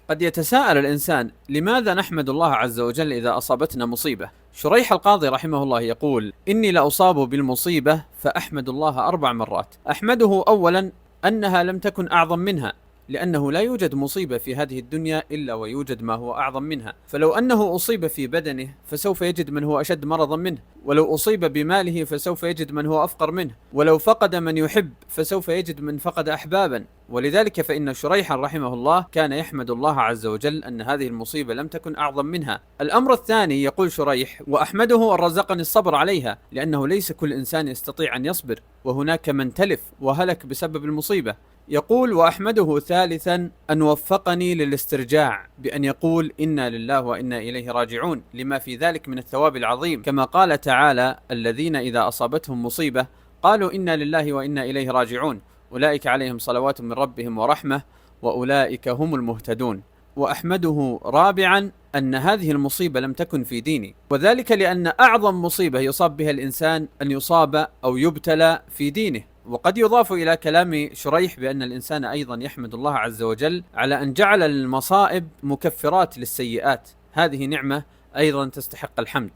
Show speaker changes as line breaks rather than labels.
قد يتساءل الإنسان: لماذا نحمد الله عز وجل إذا أصابتنا مصيبة؟ شريح القاضي رحمه الله يقول: إني لأصاب بالمصيبة فأحمد الله 4 مرات. أحمده أولا أنها لم تكن أعظم منها، لأنه لا يوجد مصيبة في هذه الدنيا إلا ويوجد ما هو أعظم منها، فلو أنه أصيب في بدنه فسوف يجد من هو أشد مرضا منه، ولو أصيب بماله فسوف يجد من هو أفقر منه، ولو فقد من يحب فسوف يجد من فقد أحبابا. ولذلك فإن شريحا رحمه الله كان يحمد الله عز وجل أن هذه المصيبة لم تكن أعظم منها. الأمر الثاني، يقول شريح: وأحمده أن رزقني الصبر عليها، لأنه ليس كل إنسان يستطيع أن يصبر، وهناك من تلف وهلك بسبب المصيبة. يقول: وأحمده ثالثا أن وفقني للاسترجاع، بأن يقول إنا لله وإنا إليه راجعون، لما في ذلك من الثواب العظيم، كما قال تعالى: الذين إذا أصابتهم مصيبة قالوا إنا لله وإنا إليه راجعون أولئك عليهم صلوات من ربهم ورحمة وأولئك هم المهتدون. وأحمده رابعا أن هذه المصيبة لم تكن في ديني، وذلك لأن أعظم مصيبة يصاب بها الإنسان أن يصاب أو يبتلى في دينه. وقد يضاف إلى كلام شريح بأن الإنسان أيضا يحمد الله عز وجل على أن جعل المصائب مكفرات للسيئات، هذه نعمة أيضا تستحق الحمد.